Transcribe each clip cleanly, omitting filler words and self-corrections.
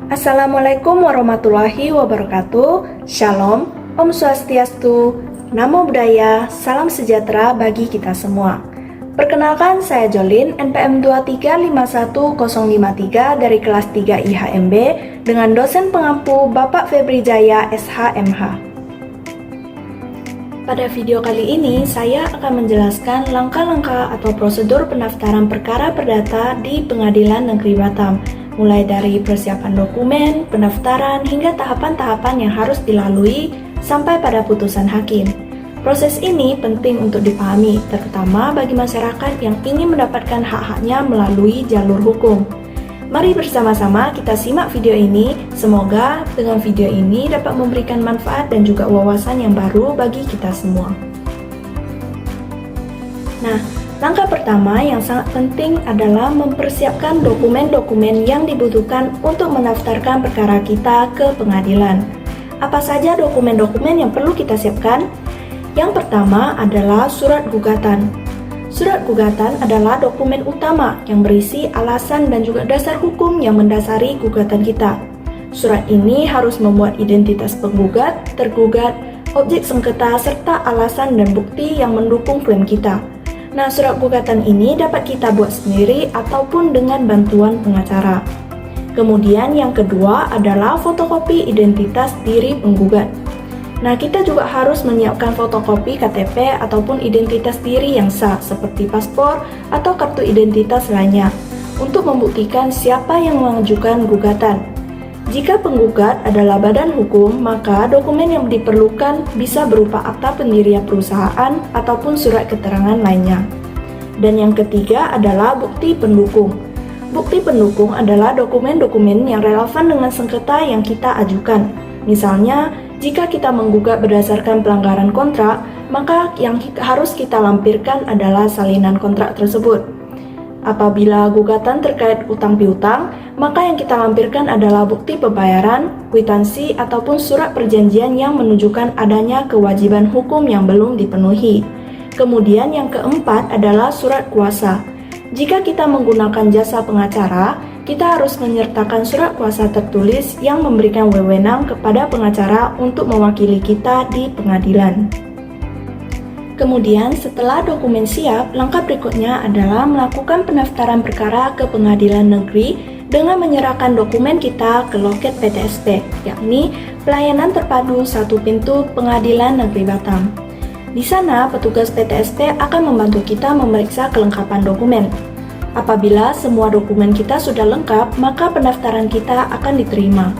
Assalamualaikum warahmatullahi wabarakatuh. Shalom, Om Swastiastu, Namo Buddhaya, salam sejahtera bagi kita semua. Perkenalkan, saya Jolin, NPM 2351053 dari kelas 3 IHMB dengan dosen pengampu Bapak Febri Jaya, SHMH. Pada video kali ini, saya akan menjelaskan langkah-langkah atau prosedur pendaftaran perkara perdata di Pengadilan Negeri Batam, mulai dari persiapan dokumen, pendaftaran, hingga tahapan-tahapan yang harus dilalui sampai pada putusan hakim. Proses ini penting untuk dipahami, terutama bagi masyarakat yang ingin mendapatkan hak-haknya melalui jalur hukum. Mari bersama-sama kita simak video ini. Semoga dengan video ini dapat memberikan manfaat dan juga wawasan yang baru bagi kita semua. Nah, langkah pertama yang sangat penting adalah mempersiapkan dokumen-dokumen yang dibutuhkan untuk mendaftarkan perkara kita ke pengadilan. Apa saja dokumen-dokumen yang perlu kita siapkan? Yang pertama adalah surat gugatan. Surat gugatan adalah dokumen utama yang berisi alasan dan juga dasar hukum yang mendasari gugatan kita. Surat ini harus memuat identitas penggugat, tergugat, objek sengketa, serta alasan dan bukti yang mendukung klaim kita. Nah, surat gugatan ini dapat kita buat sendiri ataupun dengan bantuan pengacara. Kemudian yang kedua adalah fotokopi identitas diri penggugat. Nah, kita juga harus menyiapkan fotokopi KTP ataupun identitas diri yang sah seperti paspor atau kartu identitas lainnya untuk membuktikan siapa yang mengajukan gugatan. Jika penggugat adalah badan hukum, maka dokumen yang diperlukan bisa berupa akta pendirian perusahaan ataupun surat keterangan lainnya. Dan yang ketiga adalah bukti pendukung. Bukti pendukung adalah dokumen-dokumen yang relevan dengan sengketa yang kita ajukan. Misalnya, jika kita menggugat berdasarkan pelanggaran kontrak, maka yang harus kita lampirkan adalah salinan kontrak tersebut. Apabila gugatan terkait utang piutang, maka yang kita lampirkan adalah bukti pembayaran, kwitansi, ataupun surat perjanjian yang menunjukkan adanya kewajiban hukum yang belum dipenuhi. Kemudian yang keempat adalah surat kuasa. Jika kita menggunakan jasa pengacara, kita harus menyertakan surat kuasa tertulis yang memberikan wewenang kepada pengacara untuk mewakili kita di pengadilan. Kemudian, setelah dokumen siap, langkah berikutnya adalah melakukan pendaftaran perkara ke pengadilan negeri dengan menyerahkan dokumen kita ke loket PTSP, yakni Pelayanan Terpadu Satu Pintu Pengadilan Negeri Batam. Di sana, petugas PTSP akan membantu kita memeriksa kelengkapan dokumen. Apabila semua dokumen kita sudah lengkap, maka pendaftaran kita akan diterima.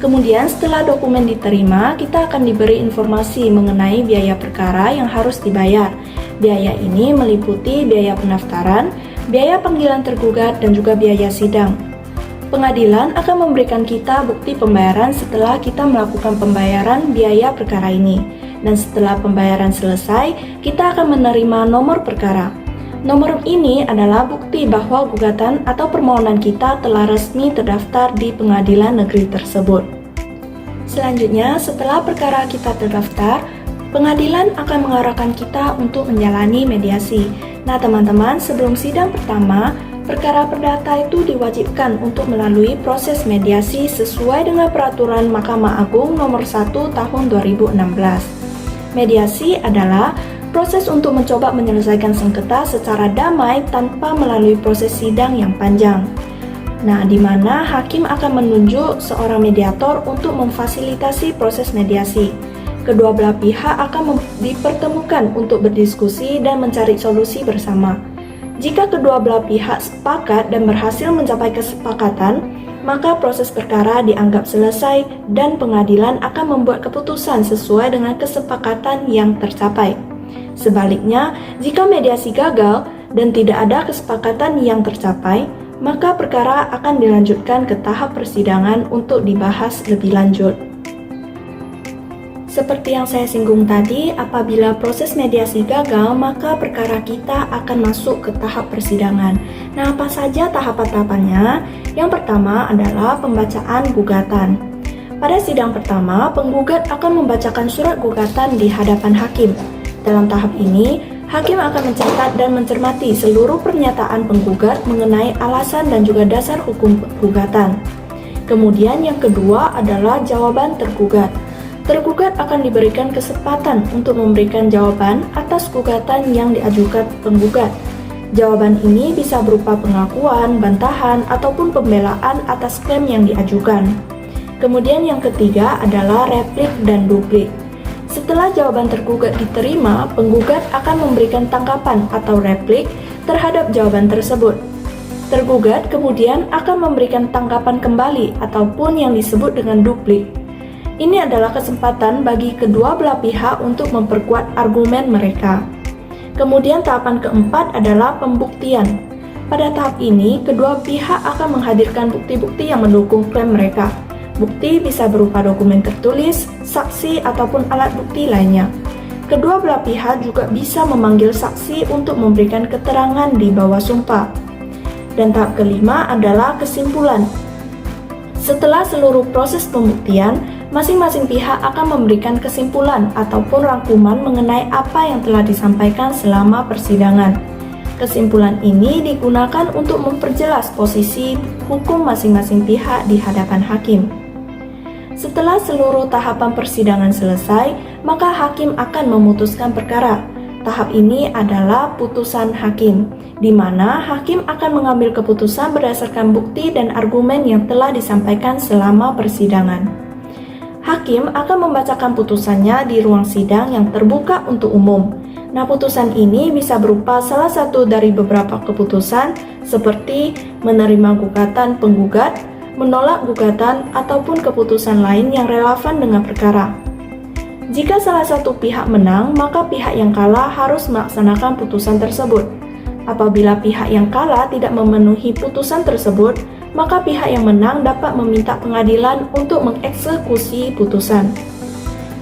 Kemudian setelah dokumen diterima, kita akan diberi informasi mengenai biaya perkara yang harus dibayar. Biaya ini meliputi biaya pendaftaran, biaya panggilan tergugat, dan juga biaya sidang. Pengadilan akan memberikan kita bukti pembayaran setelah kita melakukan pembayaran biaya perkara ini. Dan setelah pembayaran selesai, kita akan menerima nomor perkara. Nomor ini adalah bukti bahwa gugatan atau permohonan kita telah resmi terdaftar di pengadilan negeri tersebut. Selanjutnya, setelah perkara kita terdaftar, pengadilan akan mengarahkan kita untuk menjalani mediasi. Nah, teman-teman, sebelum sidang pertama, perkara perdata itu diwajibkan untuk melalui proses mediasi sesuai dengan peraturan Mahkamah Agung nomor 1 tahun 2016. Mediasi adalah proses untuk mencoba menyelesaikan sengketa secara damai tanpa melalui proses sidang yang panjang. Nah, di mana hakim akan menunjuk seorang mediator untuk memfasilitasi proses mediasi. Kedua belah pihak akan dipertemukan untuk berdiskusi dan mencari solusi bersama. Jika kedua belah pihak sepakat dan berhasil mencapai kesepakatan, maka proses perkara dianggap selesai dan pengadilan akan membuat keputusan sesuai dengan kesepakatan yang tercapai. Sebaliknya, jika mediasi gagal dan tidak ada kesepakatan yang tercapai, maka perkara akan dilanjutkan ke tahap persidangan untuk dibahas lebih lanjut. Seperti yang saya singgung tadi, apabila proses mediasi gagal, maka perkara kita akan masuk ke tahap persidangan. Nah, apa saja tahapan-tahapannya? Yang pertama adalah pembacaan gugatan. Pada sidang pertama, penggugat akan membacakan surat gugatan di hadapan hakim. Dalam tahap ini, hakim akan mencatat dan mencermati seluruh pernyataan penggugat mengenai alasan dan juga dasar hukum gugatan. Kemudian yang kedua adalah jawaban tergugat. Tergugat akan diberikan kesempatan untuk memberikan jawaban atas gugatan yang diajukan penggugat. Jawaban ini bisa berupa pengakuan, bantahan, ataupun pembelaan atas klaim yang diajukan. Kemudian yang ketiga adalah replik dan duplik. Setelah jawaban tergugat diterima, penggugat akan memberikan tanggapan atau replik terhadap jawaban tersebut. Tergugat kemudian akan memberikan tanggapan kembali ataupun yang disebut dengan duplik. Ini adalah kesempatan bagi kedua belah pihak untuk memperkuat argumen mereka. Kemudian tahapan keempat adalah pembuktian. Pada tahap ini, kedua pihak akan menghadirkan bukti-bukti yang mendukung klaim mereka. Bukti bisa berupa dokumen tertulis, saksi, ataupun alat bukti lainnya. Kedua belah pihak juga bisa memanggil saksi untuk memberikan keterangan di bawah sumpah. Dan tahap kelima adalah kesimpulan. Setelah seluruh proses pembuktian, masing-masing pihak akan memberikan kesimpulan ataupun rangkuman mengenai apa yang telah disampaikan selama persidangan. Kesimpulan ini digunakan untuk memperjelas posisi hukum masing-masing pihak di hadapan hakim. Setelah seluruh tahapan persidangan selesai, maka hakim akan memutuskan perkara. Tahap ini adalah putusan hakim, di mana hakim akan mengambil keputusan berdasarkan bukti dan argumen yang telah disampaikan selama persidangan. Hakim akan membacakan putusannya di ruang sidang yang terbuka untuk umum. Nah, putusan ini bisa berupa salah satu dari beberapa keputusan seperti menerima gugatan penggugat, menolak gugatan, ataupun keputusan lain yang relevan dengan perkara. Jika salah satu pihak menang, maka pihak yang kalah harus melaksanakan putusan tersebut. Apabila pihak yang kalah tidak memenuhi putusan tersebut, maka pihak yang menang dapat meminta pengadilan untuk mengeksekusi putusan.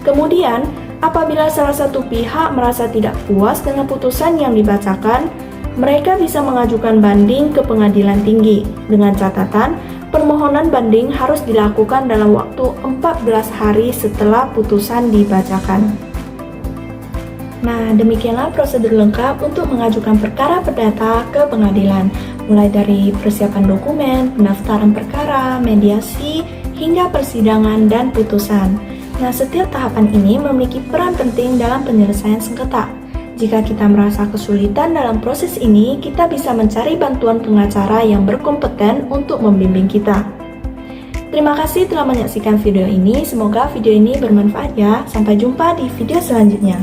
Kemudian, apabila salah satu pihak merasa tidak puas dengan putusan yang dibacakan, mereka bisa mengajukan banding ke pengadilan tinggi dengan catatan permohonan banding harus dilakukan dalam waktu 14 hari setelah putusan dibacakan. Nah, demikianlah prosedur lengkap untuk mengajukan perkara perdata ke pengadilan, mulai dari persiapan dokumen, pendaftaran perkara, mediasi, hingga persidangan dan putusan. Nah, setiap tahapan ini memiliki peran penting dalam penyelesaian sengketa. Jika kita merasa kesulitan dalam proses ini, kita bisa mencari bantuan pengacara yang berkompeten untuk membimbing kita. Terima kasih telah menyaksikan video ini, semoga video ini bermanfaat ya. Sampai jumpa di video selanjutnya.